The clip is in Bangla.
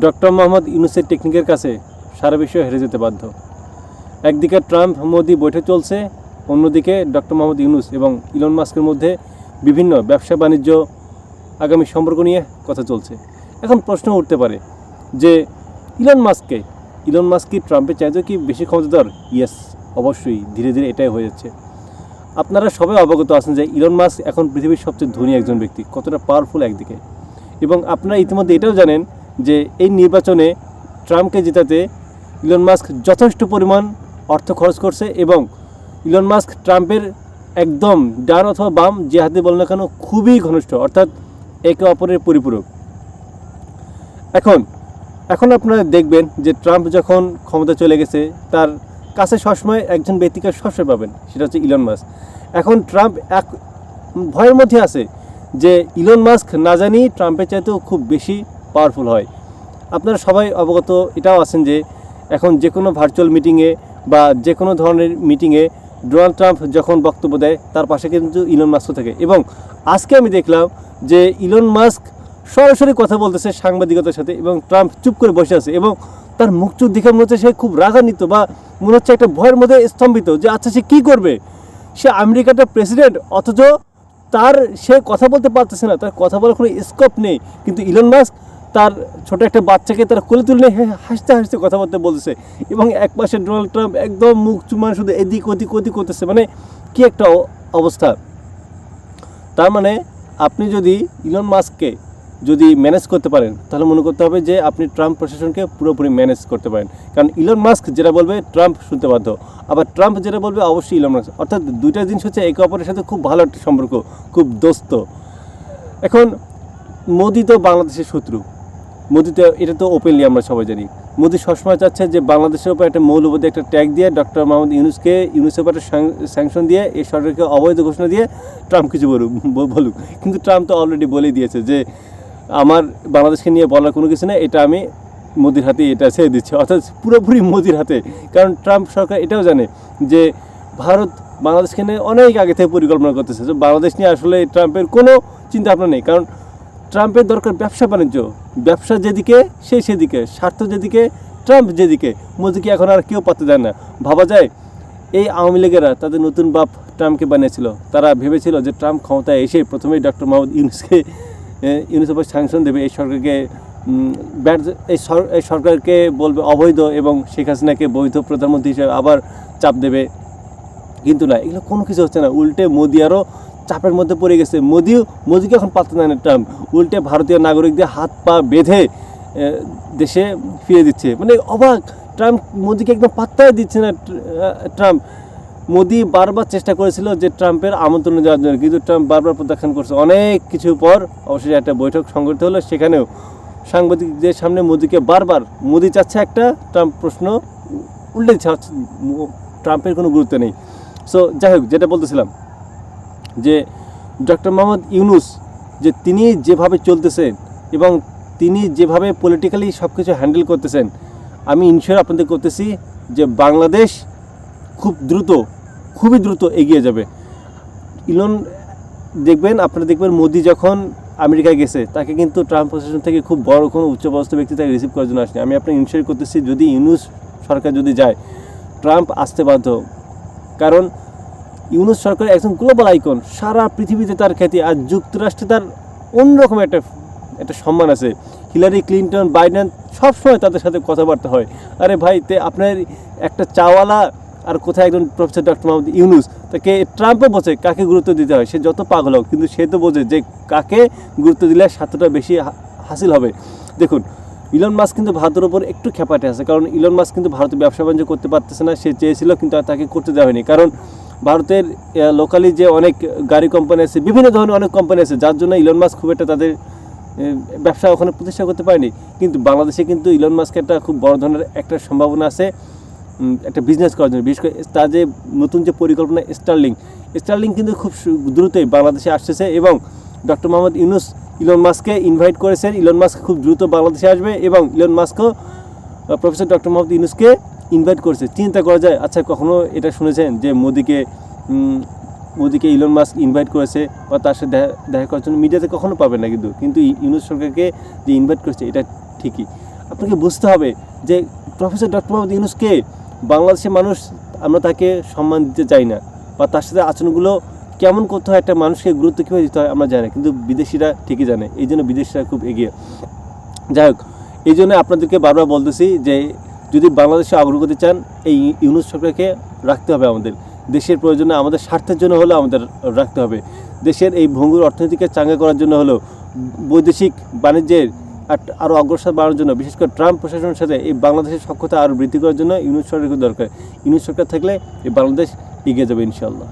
ডক্টর মোহাম্মদ ইউনূসের টেকনিকের কাছে সারা বিশ্ব হেরে যেতে বাধ্য। একদিকে ট্রাম্প মোদি বৈঠক চলছে, অন্যদিকে ডক্টর মোহাম্মদ ইউনূস এবং ইলন মাস্কের মধ্যে বিভিন্ন ব্যবসা বাণিজ্য আগামী সম্পর্ক নিয়ে কথা চলছে। এখন প্রশ্ন উঠতে পারে যে ইলন মাস্ক কি ট্রাম্পের চাইতে কি বেশি ক্ষমতাধর? ইয়েস, অবশ্যই ধীরে ধীরে এটাই হয়ে যাচ্ছে। আপনারা সবাই অবগত আছেন যে ইলন মাস্ক এখন পৃথিবীর সবচেয়ে ধনী একজন ব্যক্তি, কতটা পাওয়ারফুল একদিকে। এবং আপনারা ইতিমধ্যে এটাও জানেন যে এই নির্বাচনে ট্রাম্পকে জেতাতে ইলন মাস্ক যথেষ্ট পরিমাণ অর্থ খরচ করছে এবং ইলন মাস্ক ট্রাম্পের একদম ডান অথবা বাম যে হাতে বলেন না কেন খুবই ঘনিষ্ঠ, অর্থাৎ একে অপরের পরিপূরক। এখন আপনারা দেখবেন যে ট্রাম্প যখন ক্ষমতা চলে গেছে তার কাছে সবসময় একজন ব্যক্তিকে সবসময় পাবেন, সেটা হচ্ছে ইলন মাস্ক। এখন ট্রাম্প এক ভয়ের মধ্যে আছে যে ইলন মাস্ক না জানি ট্রাম্পের চাইতেও খুব বেশি পাওয়ারফুল হয়। আপনারা সবাই অবগত এটাও আছেন যে এখন যে কোনো ভার্চুয়াল মিটিংয়ে বা যে কোনো ধরনের মিটিংয়ে ডোনাল্ড ট্রাম্প যখন বক্তব্য দেয় তার পাশে কিন্তু ইলন মাস্ক থাকে। এবং আজকে আমি দেখলাম যে ইলন মাস্ক সরাসরি কথা বলতেছে সাংবাদিকতার সাথে এবং ট্রাম্প চুপ করে বসে আছে এবং তার মুখ চোখ দেখে মনে হচ্ছে সে খুব রাগান্বিত বা মনে হচ্ছে একটা ভয়ের মধ্যে স্তম্ভিত যে আচ্ছা সে কী করবে। সে আমেরিকাটা প্রেসিডেন্ট অথচ সে কথা বলতে পারতেছে না, তার কথা বলার কোনো স্কোপ নেই। কিন্তু ইলন মাস্ক তার ছোট একটা বাচ্চাকে তার কোলে তুলে হাসতে হাসতে কথাবার্তা বলতেছে এবং একপাশে ডোনাল্ড ট্রাম্প একদম মুখ চুমান শুধু এদিক ওদিক করতেছে। মানে কি একটা অবস্থা। তার মানে আপনি যদি ইলন মাস্ককে যদি ম্যানেজ করতে পারেন তাহলে মনে করতে হবে যে আপনি ট্রাম্প প্রশাসনকে পুরোপুরি ম্যানেজ করতে পারেন। কারণ ইলন মাস্ক যেটা বলবে ট্রাম্প শুনতে বাধ্য, আবার ট্রাম্প যেটা বলবে অবশ্যই ইলন মাস্ক, অর্থাৎ দুইটা জিনিস হচ্ছে একে অপরের সাথে খুব ভালো একটা সম্পর্ক, খুব দোস্ত। এখন মোদি তো বাংলাদেশের শত্রু, মোদি তো এটা তো ওপেনলি আমরা সবাই জানি। মোদি সবসময় চাচ্ছে যে বাংলাদেশের উপর একটা মৌলবাদী একটা ট্যাগ দিয়ে ডক্টর মোহাম্মদ ইউনূসের উপর একটা স্যাংশন দিয়ে এই সরকারকে অবৈধ ঘোষণা দিয়ে ট্রাম্প কিছু বলুক। কিন্তু ট্রাম্প তো অলরেডি বলেই দিয়েছে যে আমার বাংলাদেশকে নিয়ে বলার কোনো কিছু নেই, এটা আমি মোদির হাতে এটা ছেড়ে দিচ্ছি, অর্থাৎ পুরোপুরি মোদির হাতে। কারণ ট্রাম্প সরকার এটাও জানে যে ভারত বাংলাদেশকে নিয়ে অনেক আগে থেকে পরিকল্পনা করতেছে, যে বাংলাদেশ নিয়ে আসলে ট্রাম্পের কোনো চিন্তা ভাবনা নেই। কারণ ট্রাম্পের দরকার ব্যবসা বাণিজ্য, ব্যবসা যেদিকে সেদিকে, স্বার্থ যেদিকে ট্রাম্প যেদিকে, মোদিকে এখন আর কেউ পাত্তা দেয় না। ভাবা যায় এই আওয়ামী লীগেরা তাদের নতুন বাপ ট্রাম্পকে বানিয়েছিল, তারা ভেবেছিল যে ট্রাম্প ক্ষমতায় এসে প্রথমেই ডক্টর মোহাম্মদ ইউনূসের উপর স্যাংশন দেবে, এই সরকারকে এই সরকারকে বলবে অবৈধ এবং শেখ হাসিনাকে বৈধ প্রধানমন্ত্রী হিসেবে আবার চাপ দেবে। কিন্তু না, এগুলো কোনো কিছু হচ্ছে না, উল্টে মোদি আরও চাপের মধ্যে পড়ে গেছে। মোদিকে এখন পাত্তা দেয় না ট্রাম্প, উল্টে ভারতীয় নাগরিকদের হাত পা বেঁধে দেশে ফিরে দিচ্ছে। মানে অবাক, ট্রাম্প মোদিকে একদম পাত্তাই দিচ্ছে না। মোদি বারবার চেষ্টা করেছিল যে ট্রাম্পের আমন্ত্রণ দেওয়ার জন্য, কিন্তু ট্রাম্প বারবার প্রত্যাখ্যান করছে। অনেক কিছু পর অবশ্যই একটা বৈঠক সংগঠিত হলো, সেখানেও সাংবাদিকদের সামনে মোদিকে বারবার মোদি চাচ্ছে একটা, ট্রাম্প প্রশ্ন উল্টে দিচ্ছে, ট্রাম্পের কোনো গুরুত্ব নেই। সো যাই হোক, যেটা বলতেছিলাম যে ডক্টর মোহাম্মদ ইউনূস যে তিনি যেভাবে চলতেছেন এবং তিনি যেভাবে পলিটিক্যালি সব কিছু হ্যান্ডেল করতেছেন, আমি ইনশিওর আপনাদের করতেছি যে বাংলাদেশ খুবই দ্রুত এগিয়ে যাবে। আপনারা দেখবেন মোদি যখন আমেরিকায় গেছে তাকে কিন্তু ট্রাম্প প্রশাসন থেকে খুব বড় কোনো উচ্চপদস্থ ব্যক্তি তাকে রিসিভ করার জন্য আসেনি। আমি আপনাকে ইনশিওর করতেছি যদি ইউনূস সরকার যদি যায় ট্রাম্প আসতে বাধ্য। কারণ ইউনূস সরকার একজন গ্লোবাল আইকন, সারা পৃথিবীতে তার খ্যাতি, আর যুক্তরাষ্ট্রে তার অন্যরকম একটা সম্মান আছে। হিলারি ক্লিন্টন, বাইডেন সবসময় তাদের সাথে কথাবার্তা হয়। আরে ভাই, আপনার একটা চাওয়ালা আর কোথায় একজন প্রফেসর ডক্টর মোহাম্মদ ইউনূস, তাকে ট্রাম্পও বোঝে কাকে গুরুত্ব দিতে হয়। সে যত পাগল হোক, কিন্তু সে তো বোঝে যে কাকে গুরুত্ব দিলে স্বার্থটা বেশি হাসিল হবে। দেখুন, ইলন মাস্ক কিন্তু ভারতের ওপর একটু খেপাটে আছে, কারণ ইলন মাস্ক কিন্তু ভারতে ব্যবসা বাণিজ্য করতে পারতেছে না। সে চেয়েছিল কিন্তু তাকে করতে দেওয়া হয়নি, কারণ ভারতের লোকালি যে অনেক গাড়ি কোম্পানি আছে, বিভিন্ন ধরনের অনেক কোম্পানি আছে, যার জন্য ইলন মাস্ক খুব একটা তাদের ব্যবসা ওখানে প্রতিষ্ঠা করতে পারেনি। কিন্তু বাংলাদেশে কিন্তু ইলন মাস্কের একটা খুব বড় ধরনের একটা সম্ভাবনা আছে একটা বিজনেস করার জন্য। বিশেষ করে তার যে নতুন যে পরিকল্পনা স্টারলিং কিন্তু খুব দ্রুতই বাংলাদেশে আসতেছে এবং ডক্টর মোহাম্মদ ইউনূস ইলন মাস্ককে ইনভাইট করেছেন। ইলন মাস্ক খুব দ্রুত বাংলাদেশে আসবে এবং ইলন মাস্কও প্রফেসর ডক্টর মোহাম্মদ ইউনূসকে ইনভাইট করেছে। চিন্তা করা যায়, আচ্ছা কখনো এটা শুনেছেন যে মোদিকে ইলন মাস্ক ইনভাইট করেছে বা তার সাথে দেখা করার জন্য? মিডিয়াতে কখনো পাবেন না, কিন্তু ইউনূস সরকারকে যে ইনভাইট করেছে এটা ঠিকই। আপনাকে বুঝতে হবে যে প্রফেসর ডক্টর মোহাম্মদ ইউনূসকে বাংলাদেশের মানুষ আমরা তাকে সম্মান দিতে চাই না, বা তার সাথে আচরণগুলো কেমন করতে হয়, একটা মানুষকে গুরুত্ব কীভাবে দিতে হয় আমরা জানি, কিন্তু বিদেশিরা ঠিকই জানে, এই জন্য বিদেশিরা খুব এগিয়ে। যাই হোক, এই জন্য আপনাদেরকে বারবার বলতেছি যে যদি বাংলাদেশে অগ্রগতি চান, এই ইউনূস সরকারকে রাখতে হবে আমাদের, দেশের প্রয়োজনে, আমাদের স্বার্থের জন্য হলেও আমাদের রাখতে হবে। দেশের এই ভঙ্গুর অর্থনীতিকে চাঙ্গা করার জন্য হলেও, বৈদেশিক বাণিজ্যের আরও অগ্রসর বাড়ানোর জন্য, বিশেষ করে ট্রাম্প প্রশাসনের সাথে এই বাংলাদেশের সখ্যতা আরও বৃদ্ধি করার জন্য ইউনূস সরকারের দরকার। ইউনূস সরকার থাকলে এই বাংলাদেশ এগিয়ে যাবে ইনশাআল্লাহ।